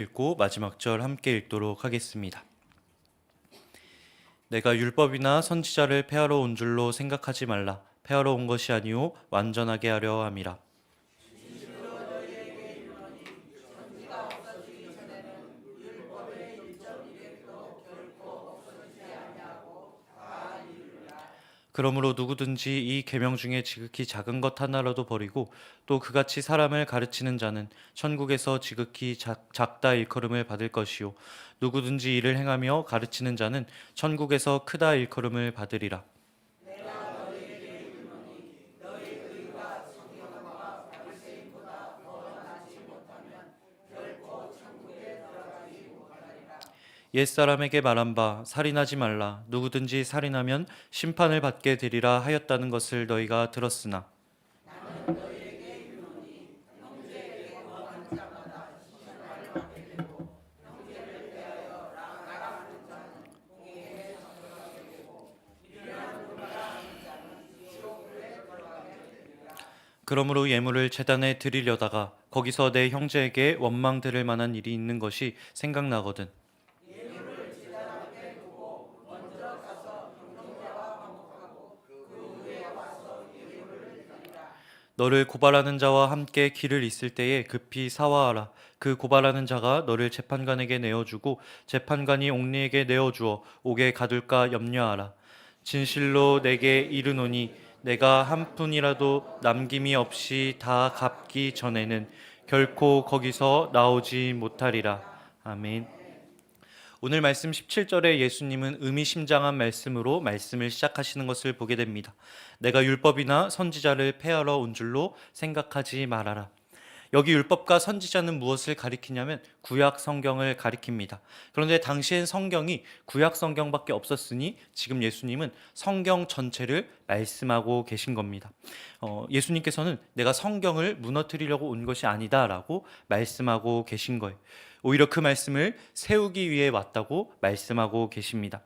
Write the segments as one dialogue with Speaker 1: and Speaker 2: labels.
Speaker 1: 읽고 마지막 절 함께 읽도록 하겠습니다. 내가 율법이나 선지자를 폐하러 온 줄로 생각하지 말라. 폐하러 온 것이 아니요 완전하게 하려 함이라. 그러므로 누구든지 이 계명 중에 지극히 작은 것 하나라도 버리고 또 그같이 사람을 가르치는 자는 천국에서 지극히 작다 일컬음을 받을 것이요 누구든지 이를 행하며 가르치는 자는 천국에서 크다 일컬음을 받으리라. 옛사람에게 말한 바 살인하지 말라. 누구든지 살인하면 심판을 받게 되리라 하였다는 것을 너희가 들었으나 그러므로 예물을 제단에 드리려다가 거기서 내 형제에게 원망 들을 만한 일이 있는 것이 생각나거든. 너를 고발하는 자와 함께 길을 있을 때에 급히 사화하라. 그 고발하는 자가 너를 재판관에게 내어주고 재판관이 옥리에게 내어주어 옥에 가둘까 염려하라. 진실로 내게 이르노니 내가 한 푼이라도 남김이 없이 다 갚기 전에는 결코 거기서 나오지 못하리라. 아멘. 오늘 말씀 17절에 예수님은 의미심장한 말씀으로 말씀을 시작하시는 것을 보게 됩니다. 내가 율법이나 선지자를 폐하러 온 줄로 생각하지 말아라. 여기 율법과 선지자는 무엇을 가리키냐면 구약 성경을 가리킵니다. 그런데 당시엔 성경이 구약 성경밖에 없었으니 지금 예수님은 성경 전체를 말씀하고 계신 겁니다. 예수님께서는 내가 성경을 무너뜨리려고 온 것이 아니다라고 말씀하고 계신 거예요. 오히려 그 말씀을 세우기 위해 왔다고 말씀하고 계십니다.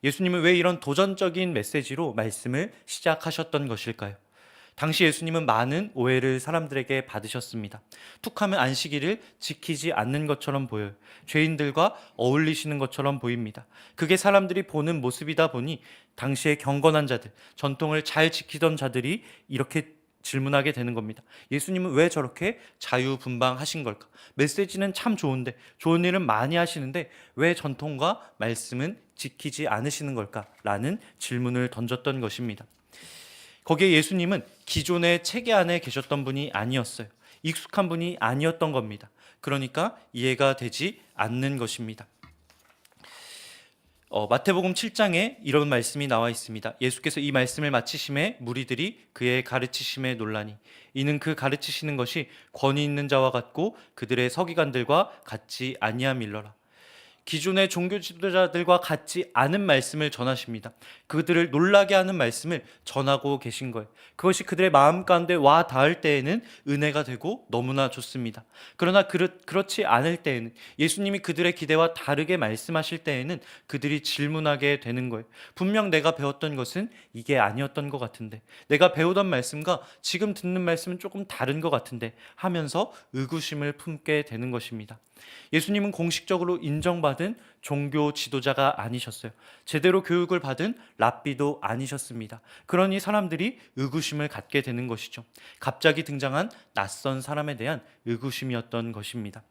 Speaker 1: 예수님은 왜 이런 도전적인 메시지로 말씀을 시작하셨던 것일까요? 당시 예수님은 많은 오해를 사람들에게 받으셨습니다. 툭하면 안식일을 지키지 않는 것처럼 보여요. 죄인들과 어울리시는 것처럼 보입니다. 그게 사람들이 보는 모습이다 보니 당시의 경건한 자들, 전통을 잘 지키던 자들이 이렇게 질문하게 되는 겁니다. 예수님은 왜 저렇게 자유분방하신 걸까? 메시지는 참 좋은데, 좋은 일은 많이 하시는데 왜 전통과 말씀은 지키지 않으시는 걸까? 라는 질문을 던졌던 것입니다. 거기에 예수님은 기존의 체계 안에 계셨던 분이 아니었어요. 익숙한 분이 아니었던 겁니다. 그러니까 이해가 되지 않는 것입니다. 마태복음 7장에 이런 말씀이 나와 있습니다. 예수께서 이 말씀을 마치심에 무리들이 그의 가르치심에 놀라니 이는 그 가르치시는 것이 권위 있는 자와 같고 그들의 서기관들과 같지 아니함일러라. 기존의 종교 지도자들과 같지 않은 말씀을 전하십니다. 그들을 놀라게 하는 말씀을 전하고 계신 거예요. 그것이 그들의 마음 가운데 와 닿을 때에는 은혜가 되고 너무나 좋습니다. 그러나 그렇지 않을 때에는, 예수님이 그들의 기대와 다르게 말씀하실 때에는 그들이 질문하게 되는 거예요. 분명 내가 배웠던 것은 이게 아니었던 것 같은데, 내가 배우던 말씀과 지금 듣는 말씀은 조금 다른 것 같은데 하면서 의구심을 품게 되는 것입니다. 예수님은 공식적으로 인정받은 종교 지도자가 아니셨어요. 제대로 교육을 받은 랍비도 아니셨습니다. 그러니 사람들이 의구심을 갖게 되는 것이죠. 갑자기 등장한 낯선 사람에 대한 의구심이었던 것입니다.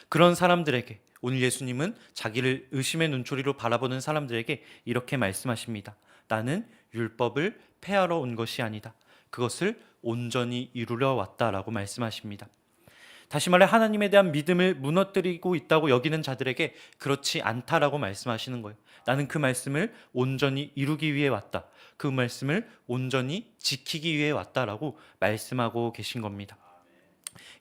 Speaker 1: 그런 사람들에게 오늘 예수님은 자기를 의심의 눈초리로 바라보는 사람들에게 이렇게 말씀하십니다. 나는 율법을 폐하러 온 것이 아니다. 그것을 온전히 이루려 왔다라고 말씀하십니다. 다시 말해 하나님에 대한 믿음을 무너뜨리고 있다고 여기는 자들에게 그렇지 않다라고 말씀하시는 거예요. 나는 그 말씀을 온전히 이루기 위해 왔다. 그 말씀을 온전히 지키기 위해 왔다라고 말씀하고 계신 겁니다.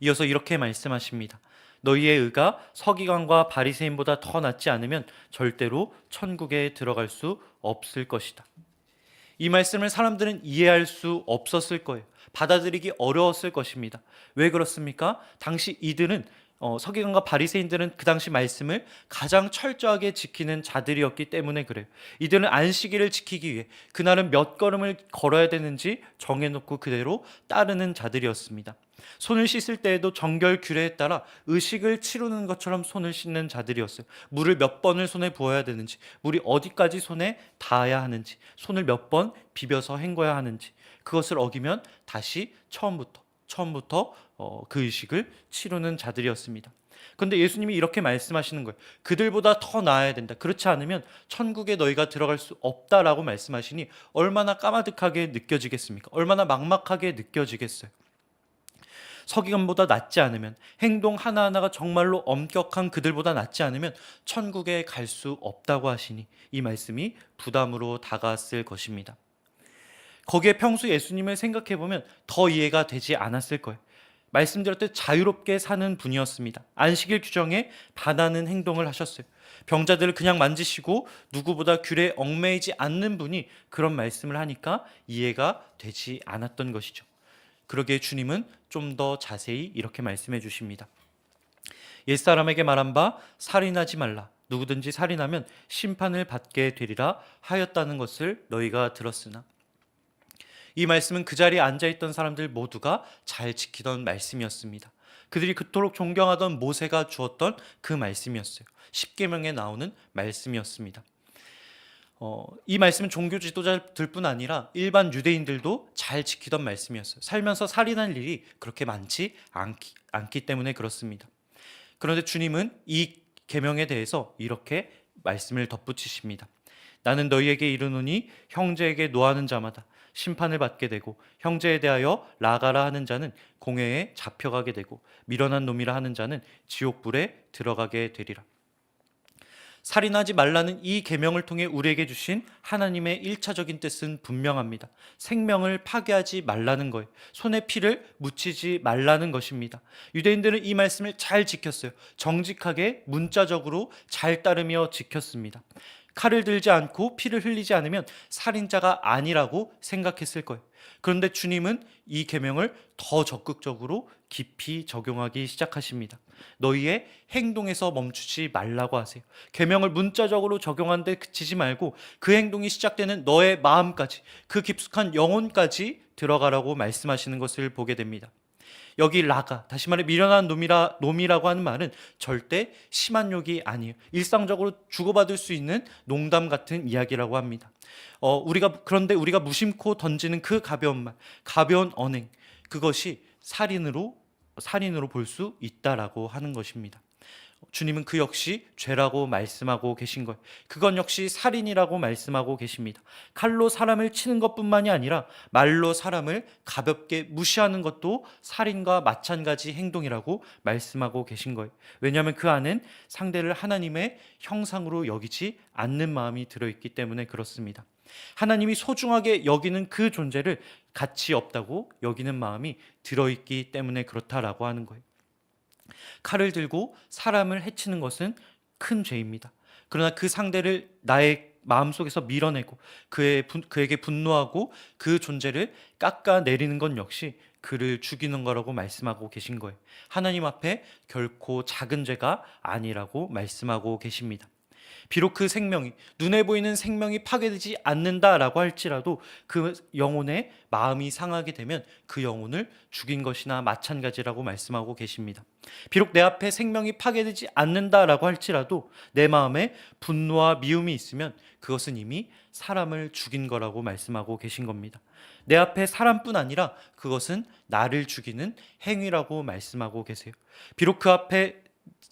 Speaker 1: 이어서 이렇게 말씀하십니다. 너희의 의가 서기관과 바리새인보다 더 낫지 않으면 절대로 천국에 들어갈 수 없을 것이다. 이 말씀을 사람들은 이해할 수 없었을 거예요. 받아들이기 어려웠을 것입니다. 왜 그렇습니까? 당시 이들은 서기관과 바리새인들은 그 당시 말씀을 가장 철저하게 지키는 자들이었기 때문에 그래요. 이들은 안식일을 지키기 위해 그날은 몇 걸음을 걸어야 되는지 정해놓고 그대로 따르는 자들이었습니다. 손을 씻을 때에도 정결 규례에 따라 의식을 치르는 것처럼 손을 씻는 자들이었어요. 물을 몇 번을 손에 부어야 되는지, 물이 어디까지 손에 닿아야 하는지, 손을 몇 번 비벼서 헹궈야 하는지, 그것을 어기면 다시 처음부터 그 의식을 치르는 자들이었습니다. 그런데 예수님이 이렇게 말씀하시는 거예요. 그들보다 더 나아야 된다. 그렇지 않으면 천국에 너희가 들어갈 수 없다라고 말씀하시니 얼마나 까마득하게 느껴지겠습니까? 얼마나 막막하게 느껴지겠어요. 서기관보다 낫지 않으면, 행동 하나하나가 정말로 엄격한 그들보다 낫지 않으면 천국에 갈 수 없다고 하시니 이 말씀이 부담으로 다가왔을 것입니다. 거기에 평소 예수님을 생각해 보면 더 이해가 되지 않았을 거예요. 말씀드렸듯 자유롭게 사는 분이었습니다. 안식일 규정에 반하는 행동을 하셨어요. 병자들을 그냥 만지시고 누구보다 규례에 얽매이지 않는 분이 그런 말씀을 하니까 이해가 되지 않았던 것이죠. 그러기에 주님은 좀 더 자세히 이렇게 말씀해 주십니다. 옛사람에게 말한 바 살인하지 말라. 누구든지 살인하면 심판을 받게 되리라 하였다는 것을 너희가 들었으나. 이 말씀은 그 자리에 앉아있던 사람들 모두가 잘 지키던 말씀이었습니다. 그들이 그토록 존경하던 모세가 주었던 그 말씀이었어요. 십계명에 나오는 말씀이었습니다. 이 말씀은 종교 지도자들뿐 아니라 일반 유대인들도 잘 지키던 말씀이었어요. 살면서 살인할 일이 그렇게 많지 않기 때문에 그렇습니다. 그런데 주님은 이 계명에 대해서 이렇게 말씀을 덧붙이십니다. 나는 너희에게 이르노니 형제에게 노하는 자마다 심판을 받게 되고 형제에 대하여 나가라 하는 자는 공회에 잡혀가게 되고 미련한 놈이라 하는 자는 지옥불에 들어가게 되리라. 살인하지 말라는 이 계명을 통해 우리에게 주신 하나님의 1차적인 뜻은 분명합니다. 생명을 파괴하지 말라는 거예요. 손에 피를 묻히지 말라는 것입니다. 유대인들은 이 말씀을 잘 지켰어요. 정직하게 문자적으로 잘 따르며 지켰습니다. 칼을 들지 않고 피를 흘리지 않으면 살인자가 아니라고 생각했을 거예요. 그런데 주님은 이 계명을 더 적극적으로 깊이 적용하기 시작하십니다. 너희의 행동에서 멈추지 말라고 하세요. 계명을 문자적으로 적용하는데 그치지 말고 그 행동이 시작되는 너의 마음까지, 그 깊숙한 영혼까지 들어가라고 말씀하시는 것을 보게 됩니다. 여기 라가, 다시 말해 미련한 놈이라고 하는 말은 절대 심한 욕이 아니에요. 일상적으로 주고받을 수 있는 농담 같은 이야기라고 합니다. 그런데 우리가 무심코 던지는 그 가벼운 말, 가벼운 언행, 그것이 살인으로 볼 수 있다라고 하는 것입니다. 주님은 그 역시 죄라고 말씀하고 계신 거예요. 그건 역시 살인이라고 말씀하고 계십니다. 칼로 사람을 치는 것뿐만이 아니라 말로 사람을 가볍게 무시하는 것도 살인과 마찬가지 행동이라고 말씀하고 계신 거예요. 왜냐하면 그 안엔 상대를 하나님의 형상으로 여기지 않는 마음이 들어있기 때문에 그렇습니다. 하나님이 소중하게 여기는 그 존재를 가치 없다고 여기는 마음이 들어있기 때문에 그렇다라고 하는 거예요. 칼을 들고 사람을 해치는 것은 큰 죄입니다. 그러나 그 상대를 나의 마음속에서 밀어내고 그에게 분노하고 그 존재를 깎아내리는 건 역시 그를 죽이는 거라고 말씀하고 계신 거예요. 하나님 앞에 결코 작은 죄가 아니라고 말씀하고 계십니다. 비록 그 생명이, 눈에 보이는 생명이 파괴되지 않는다라고 할지라도 그 영혼의 마음이 상하게 되면 그 영혼을 죽인 것이나 마찬가지라고 말씀하고 계십니다. 비록 내 앞에 생명이 파괴되지 않는다라고 할지라도 내 마음에 분노와 미움이 있으면 그것은 이미 사람을 죽인 거라고 말씀하고 계신 겁니다. 내 앞에 사람뿐 아니라 그것은 나를 죽이는 행위라고 말씀하고 계세요. 비록 그 앞에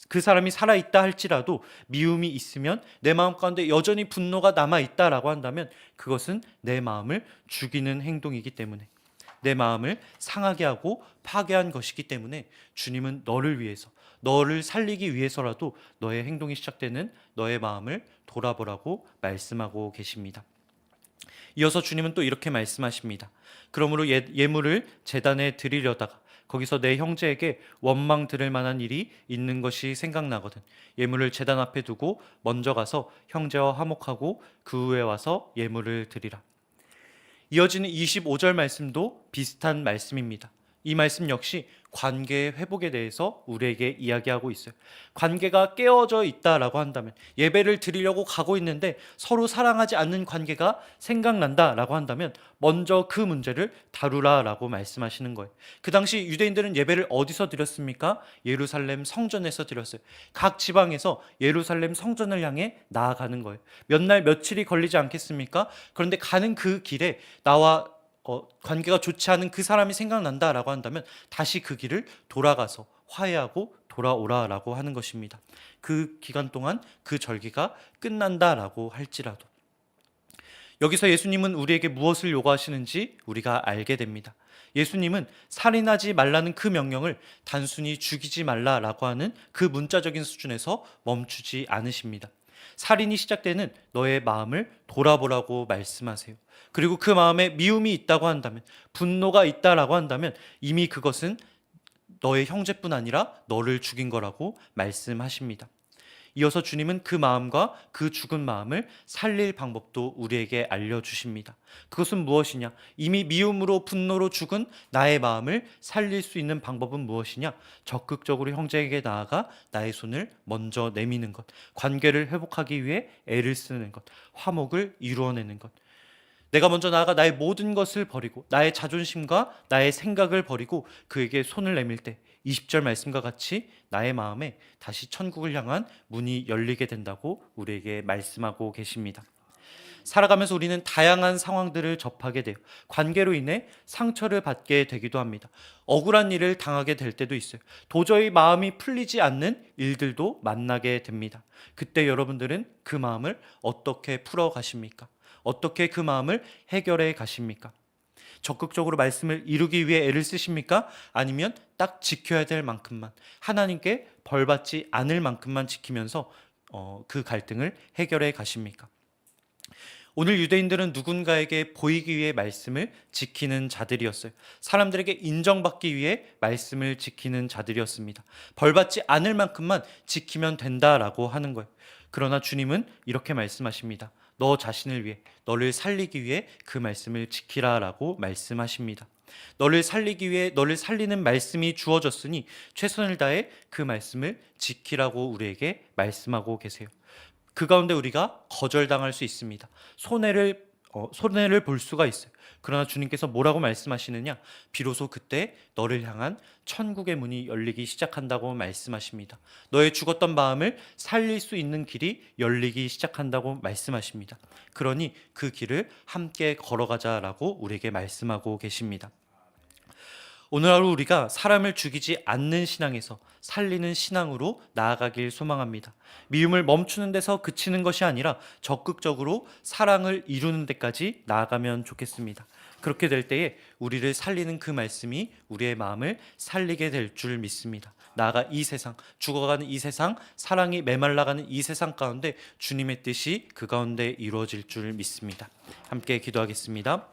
Speaker 1: 그 사람이 살아있다 할지라도 미움이 있으면 내 마음 가운데 여전히 분노가 남아있다라고 한다면 그것은 내 마음을 죽이는 행동이기 때문에, 내 마음을 상하게 하고 파괴한 것이기 때문에 주님은 너를 위해서, 너를 살리기 위해서라도 너의 행동이 시작되는 너의 마음을 돌아보라고 말씀하고 계십니다. 이어서 주님은 또 이렇게 말씀하십니다. 그러므로 예물을 제단에 드리려다가 거기서 내 형제에게 원망 들을 만한 일이 있는 것이 생각나거든 예물을 제단 앞에 두고 먼저 가서 형제와 화목하고 그 후에 와서 예물을 드리라. 이어지는 25절 말씀도 비슷한 말씀입니다. 이 말씀 역시 관계의 회복에 대해서 우리에게 이야기하고 있어요. 관계가 깨어져 있다라고 한다면, 예배를 드리려고 가고 있는데 서로 사랑하지 않는 관계가 생각난다라고 한다면 먼저 그 문제를 다루라라고 말씀하시는 거예요. 그 당시 유대인들은 예배를 어디서 드렸습니까? 예루살렘 성전에서 드렸어요. 각 지방에서 예루살렘 성전을 향해 나아가는 거예요. 몇 날 며칠이 걸리지 않겠습니까? 그런데 가는 그 길에 나와 관계가 좋지 않은 그 사람이 생각난다라고 한다면 다시 그 길을 돌아가서 화해하고 돌아오라라고 하는 것입니다. 그 기간 동안 그 절기가 끝난다라고 할지라도. 여기서 예수님은 우리에게 무엇을 요구하시는지 우리가 알게 됩니다. 예수님은 살인하지 말라는 그 명령을 단순히 죽이지 말라라고 하는 그 문자적인 수준에서 멈추지 않으십니다. 살인이 시작되는 너의 마음을 돌아보라고 말씀하세요. 그리고 그 마음에 미움이 있다고 한다면, 분노가 있다라고 한다면 이미 그것은 너의 형제뿐 아니라 너를 죽인 거라고 말씀하십니다. 이어서 주님은 그 마음과 그 죽은 마음을 살릴 방법도 우리에게 알려주십니다. 그것은 무엇이냐? 이미 미움으로 분노로 죽은 나의 마음을 살릴 수 있는 방법은 무엇이냐? 적극적으로 형제에게 나아가 나의 손을 먼저 내미는 것, 관계를 회복하기 위해 애를 쓰는 것, 화목을 이루어내는 것. 내가 먼저 나아가 나의 모든 것을 버리고 나의 자존심과 나의 생각을 버리고 그에게 손을 내밀 때 20절 말씀과 같이 나의 마음에 다시 천국을 향한 문이 열리게 된다고 우리에게 말씀하고 계십니다. 살아가면서 우리는 다양한 상황들을 접하게 돼요. 관계로 인해 상처를 받게 되기도 합니다. 억울한 일을 당하게 될 때도 있어요. 도저히 마음이 풀리지 않는 일들도 만나게 됩니다. 그때 여러분들은 그 마음을 어떻게 풀어 가십니까? 어떻게 그 마음을 해결해 가십니까? 적극적으로 말씀을 이루기 위해 애를 쓰십니까? 아니면 딱 지켜야 될 만큼만, 하나님께 벌받지 않을 만큼만 지키면서 그 갈등을 해결해 가십니까? 오늘 유대인들은 누군가에게 보이기 위해 말씀을 지키는 자들이었어요. 사람들에게 인정받기 위해 말씀을 지키는 자들이었습니다. 벌받지 않을 만큼만 지키면 된다라고 하는 거예요. 그러나 주님은 이렇게 말씀하십니다. 너 자신을 위해, 너를 살리기 위해 그 말씀을 지키라라고 말씀하십니다. 너를 살리기 위해 너를 살리는 말씀이 주어졌으니 최선을 다해 그 말씀을 지키라고 우리에게 말씀하고 계세요. 그 가운데 우리가 거절당할 수 있습니다. 손해를 볼 수가 있어요. 그러나 주님께서 뭐라고 말씀하시느냐? 비로소 그때 너를 향한 천국의 문이 열리기 시작한다고 말씀하십니다. 너의 죽었던 마음을 살릴 수 있는 길이 열리기 시작한다고 말씀하십니다. 그러니 그 길을 함께 걸어가자라고 우리에게 말씀하고 계십니다. 오늘 하루 우리가 사람을 죽이지 않는 신앙에서 살리는 신앙으로 나아가길 소망합니다. 미움을 멈추는 데서 그치는 것이 아니라 적극적으로 사랑을 이루는 데까지 나아가면 좋겠습니다. 그렇게 될 때에 우리를 살리는 그 말씀이 우리의 마음을 살리게 될 줄 믿습니다. 나아가 이 세상, 죽어가는 이 세상, 사랑이 메말라가는 이 세상 가운데 주님의 뜻이 그 가운데 이루어질 줄 믿습니다. 함께 기도하겠습니다.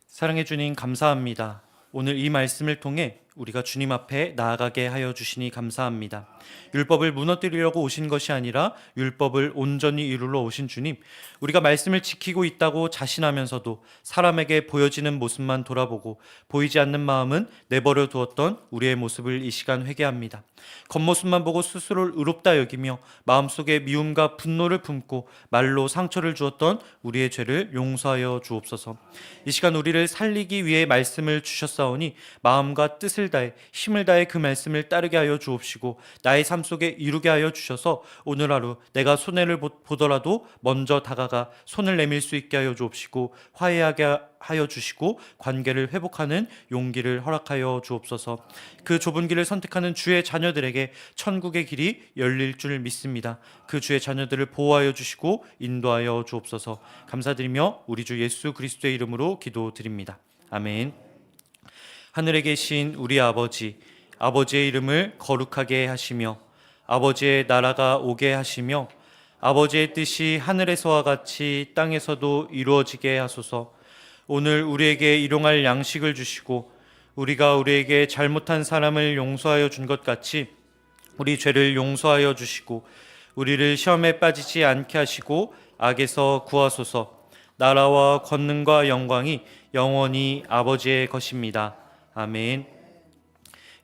Speaker 1: 사랑해 주님 감사합니다. 오늘 이 말씀을 통해 우리가 주님 앞에 나아가게 하여 주시니 감사합니다. 율법을 무너뜨리려고 오신 것이 아니라 율법을 온전히 이루러 오신 주님, 우리가 말씀을 지키고 있다고 자신하면서도 사람에게 보여지는 모습만 돌아보고 보이지 않는 마음은 내버려 두었던 우리의 모습을 이 시간 회개합니다. 겉모습만 보고 스스로를 의롭다 여기며 마음속에 미움과 분노를 품고 말로 상처를 주었던 우리의 죄를 용서하여 주옵소서. 이 시간 우리를 살리기 위해 말씀을 주셨사오니 마음과 뜻을 다해 힘을 다해 그 말씀을 따르게 하여 주옵시고 나의 삶 속에 이루게 하여 주셔서 오늘 하루 내가 손해를 보더라도 먼저 다가가 손을 내밀 수 있게 하여 주옵시고 화해하게 하여 주시고 관계를 회복하는 용기를 허락하여 주옵소서. 그 좁은 길을 선택하는 주의 자녀들에게 천국의 길이 열릴 줄 믿습니다. 그 주의 자녀들을 보호하여 주시고 인도하여 주옵소서. 감사드리며 우리 주 예수 그리스도의 이름으로 기도드립니다. 아멘. 하늘에 계신 우리 아버지, 아버지의 이름을 거룩하게 하시며 아버지의 나라가 오게 하시며 아버지의 뜻이 하늘에서와 같이 땅에서도 이루어지게 하소서. 오늘 우리에게 일용할 양식을 주시고 우리가 우리에게 잘못한 사람을 용서하여 준 것 같이 우리 죄를 용서하여 주시고 우리를 시험에 빠지지 않게 하시고 악에서 구하소서. 나라와 권능과 영광이 영원히 아버지의 것입니다. 아멘.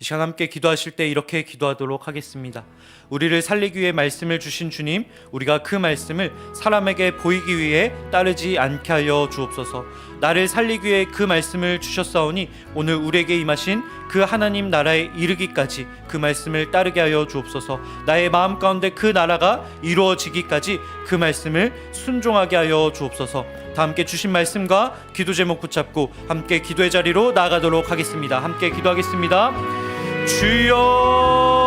Speaker 1: 이 시간 함께 기도하실 때 이렇게 기도하도록 하겠습니다. 우리를 살리기 위해 말씀을 주신 주님, 우리가 그 말씀을 사람에게 보이기 위해 따르지 않게 하여 주옵소서. 나를 살리기 위해 그 말씀을 주셨사오니 오늘 우리에게 임하신 그 하나님 나라에 이르기까지 그 말씀을 따르게 하여 주옵소서. 나의 마음 가운데 그 나라가 이루어지기까지 그 말씀을 순종하게 하여 주옵소서. 다 함께 주신 말씀과 기도 제목 붙잡고 함께 기도의 자리로 나아가도록 하겠습니다. 함께 기도하겠습니다. 주여